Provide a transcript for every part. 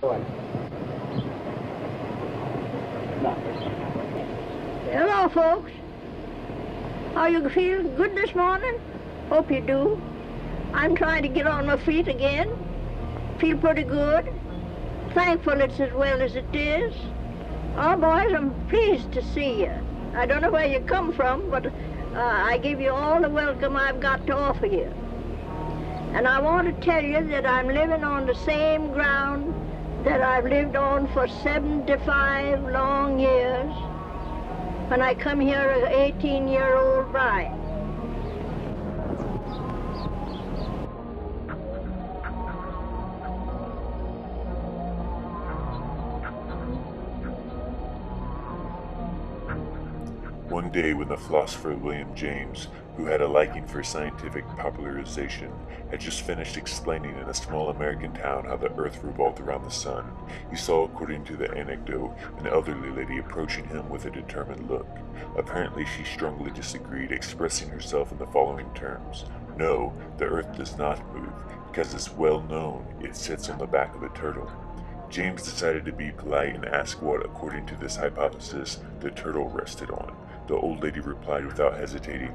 Hello, folks. How you feel? Good this morning? Hope you do. I'm trying to get on my feet again. Feel pretty good. Thankful it's as well as it is. Oh, boys, I'm pleased to see you. I don't know where you come from, but I give you all the welcome I've got to offer you. And I want to tell you that I'm living on the same ground that I've lived on for 75 long years when I come here as an 18-year-old bride. One day when the philosopher William James, who had a liking for scientific popularization, had just finished explaining in a small American town how the earth revolved around the sun, he saw, according to the anecdote, an elderly lady approaching him with a determined look. Apparently she strongly disagreed, expressing herself in the following terms: "No, the earth does not move, because it's well known it sits on the back of a turtle." James decided to be polite and ask what, according to this hypothesis, the turtle rested on. The old lady replied without hesitating,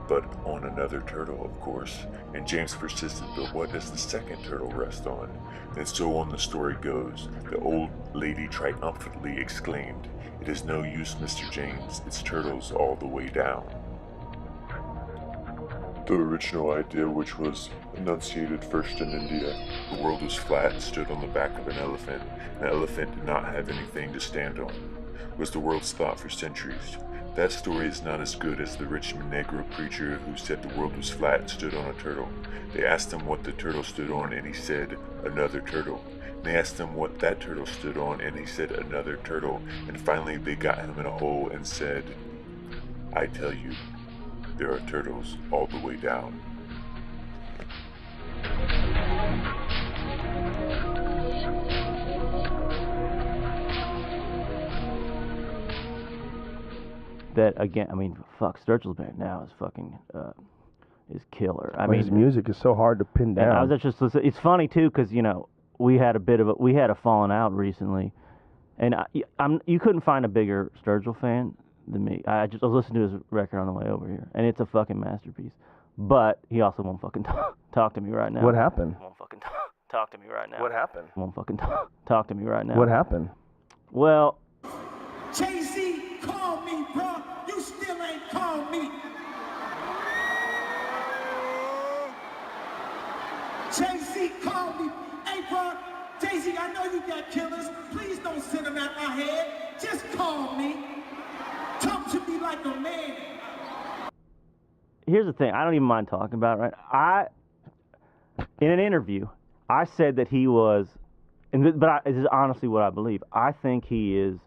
"But on another turtle, of course." And James persisted, "But what does the second turtle rest on?" And so on the story goes. The old lady triumphantly exclaimed, "It is no use, Mr. James, it's turtles all the way down." The original idea, which was enunciated first in India, the world was flat and stood on the back of an elephant. An elephant did not have anything to stand on, was the world's thought for centuries. That story is not as good as the rich Negro preacher who said the world was flat and stood on a turtle. They asked him what the turtle stood on, and he said, "Another turtle." And they asked him what that turtle stood on, and he said, "Another turtle." And finally they got him in a hole and said, "I tell you, there are turtles all the way down." That again, I mean, fuck, Sturgill's band now is fucking is killer. I mean, his music is so hard to pin down. I was just listening. It's funny too, because we had a falling out recently, and you couldn't find a bigger Sturgill fan than me. I was listening to his record on the way over here, and it's a fucking masterpiece. But he also won't fucking talk to me right now. What happened? Won't fucking talk to me right now. What happened? Won't fucking talk to me right now. What happened? Well, JC, call me, bro. You still ain't called me. JC, call me. Hey, bro, JC, I know you got killers. Please don't send them out my head. Just call me. Talk to me like a man. here's the thing. I don't even mind talking about it, right? In an interview, I said that he was, this is honestly what I believe. I think he is,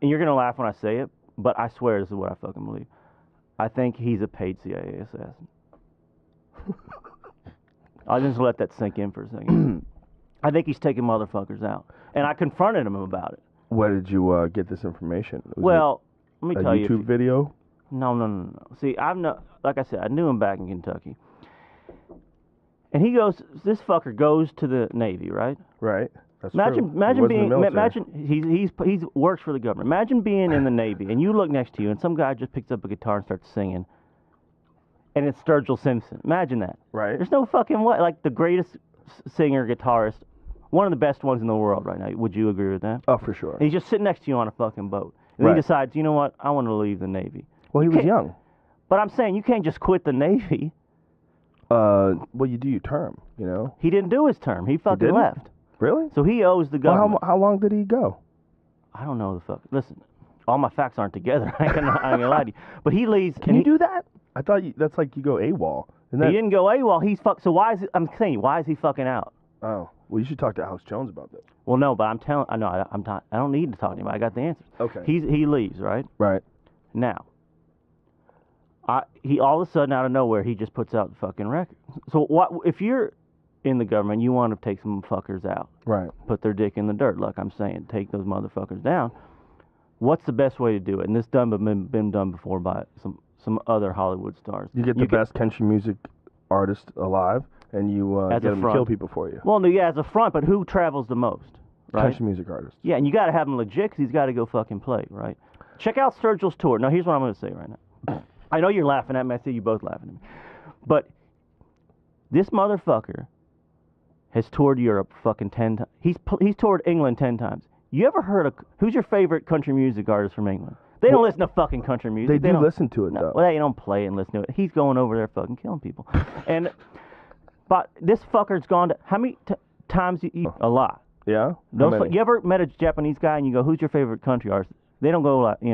and you're going to laugh when I say it, but I swear this is what I fucking believe. I think he's a paid CIA assassin. I'll just let that sink in for a second. I think he's taking motherfuckers out. And I confronted him about it. Where did you get this information? Well, let me tell you. A YouTube video? No. See, like I said, I knew him back in Kentucky. And this fucker goes to the Navy, right? Right. That's imagine he works for the government. Imagine being in the Navy and you look next to you and some guy just picks up a guitar and starts singing. And it's Sturgill Simpson. Imagine that. Right. There's no fucking way. Like the greatest singer, guitarist, one of the best ones in the world right now. Would you agree with that? Oh, for sure. And he's just sitting next to you on a fucking boat. And he decides, you know what? I want to leave the Navy. Well, he was young. But I'm saying you can't just quit the Navy. Well, you do your term, you know? He didn't do his term. He fucking left. Really? So he owes the government. Well, how long did he go? I don't know the fuck. Listen, all my facts aren't together. I ain't gonna lie to you. But he leaves. Can you do that? I thought that's like you go AWOL. He didn't go AWOL. He's So why is I'm saying why is he fucking out? Oh, well, you should talk to Alex Jones about that. Well, no, but I'm telling. I know. I don't need to talk to him. I got the answers. Okay. He leaves, right? Right. Now. He all of a sudden out of nowhere he just puts out the fucking record. So what if you're in the government, you want to take some fuckers out, right? Put their dick in the dirt, like I'm saying, take those motherfuckers down. What's the best way to do it? And this been done before by some other Hollywood stars. You get the best country music artist alive, and you get them to kill people for you. Well, no, yeah, as a front, but who travels the most? Right? Country music artists. Yeah, and you got to have him legit because he's got to go fucking play, right? Check out Sturgill's tour. Now, here's what I'm going to say right now. I know you're laughing at me. I see you both laughing at me. But this motherfucker has toured Europe fucking 10 times. He's toured England 10 times. You ever heard of... Who's your favorite country music artist from England? They don't listen to fucking country music. They do listen to it, though. Well, they don't play it and listen to it. He's going over there fucking killing people. But this fucker's gone to... How many times you eat? A lot. Yeah? You ever met a Japanese guy and you go, who's your favorite country artist? They don't go like, they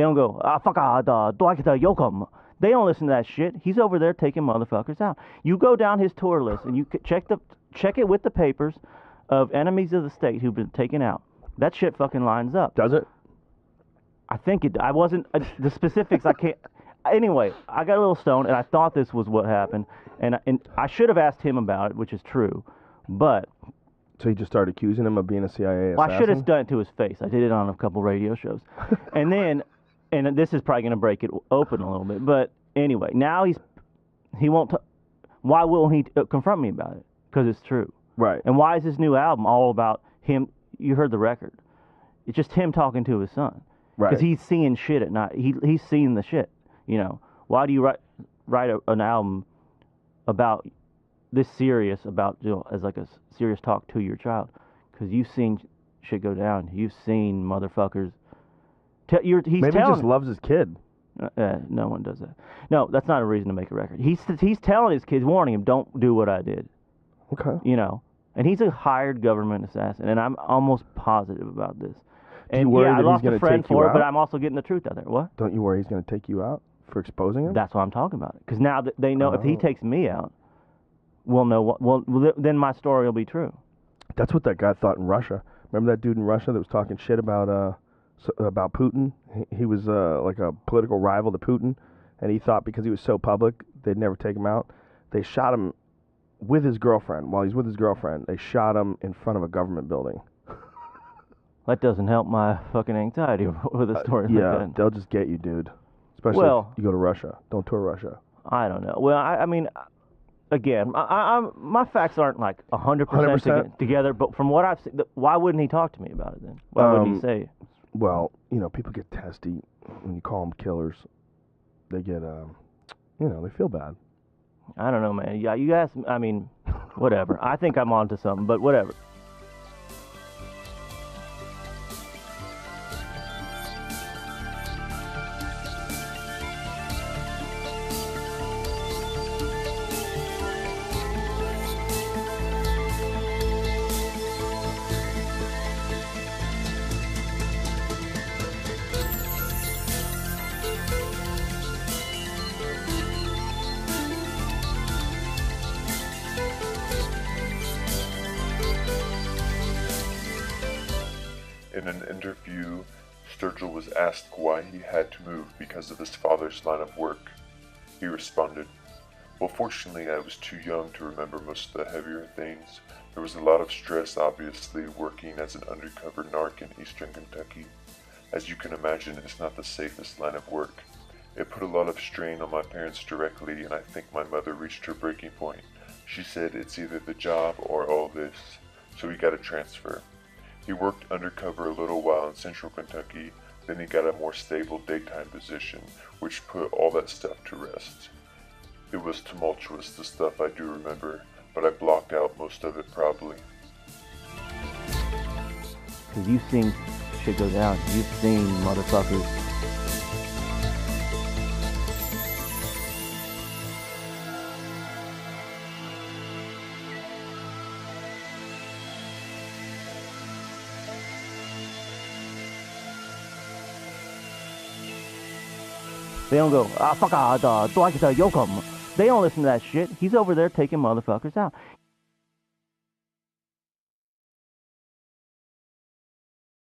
don't go, yokom. They don't listen to that shit. He's over there taking motherfuckers out. You go down his tour list and you check it with the papers of enemies of the state who've been taken out. That shit fucking lines up. Does it? I think it. I wasn't the specifics. I can't. Anyway, I got a little stoned and I thought this was what happened, and I should have asked him about it, which is true, but. So you just started accusing him of being a CIA assassin? Well, I should have done it to his face. I did it on a couple radio shows. And this is probably going to break it open a little bit. But anyway, now he won't... Why won't he confront me about it? Because it's true. Right. And why is this new album all about him? You heard the record. It's just him talking to his son. Right. Because he's seeing shit at night. He's seeing the shit. Why do you write an album about... this serious about as like a serious talk to your child, because you've seen shit go down. You've seen motherfuckers. Maybe he just loves his kid. No one does that. No, that's not a reason to make a record. He's telling his kids, warning him, don't do what I did. Okay. And he's a hired government assassin, and I'm almost positive about this. Do you worry I that lost he's going a to friend take you for it, out? but I'm also getting the truth out there. What? Don't you worry he's going to take you out for exposing him? That's what I'm talking about. Because now that they know if he takes me out, we'll know what. Well, then my story will be true. That's what that guy thought in Russia. Remember that dude in Russia that was talking shit about Putin? He was like a political rival to Putin, and he thought because he was so public, they'd never take him out. They shot him with his girlfriend. While he's with his girlfriend, they shot him in front of a government building. That doesn't help my fucking anxiety with a story like that. Yeah, they'll just get you, dude. Especially if you go to Russia. Don't tour Russia. I don't know. Well, I mean... Again, my facts aren't like 100% together, but from what I've seen, why wouldn't he talk to me about it then? Why wouldn't he say it? Well, people get testy when you call them killers. They get, they feel bad. I don't know, man. Yeah, you guys, I mean, whatever. I think I'm onto something, but whatever. In an interview, Sturgill was asked why he had to move because of his father's line of work. He responded, "Well, fortunately, I was too young to remember most of the heavier things. There was a lot of stress, obviously, working as an undercover narc in eastern Kentucky. As you can imagine, it's not the safest line of work. It put a lot of strain on my parents directly, and I think my mother reached her breaking point. She said it's either the job or all this, so we got a transfer. He worked undercover a little while in central Kentucky, then he got a more stable daytime position, which put all that stuff to rest. It was tumultuous, the stuff I do remember, but I blocked out most of it probably." Because you've seen shit go down. You've seen motherfuckers. They don't go, yokom. They don't listen to that shit. He's over there taking motherfuckers out.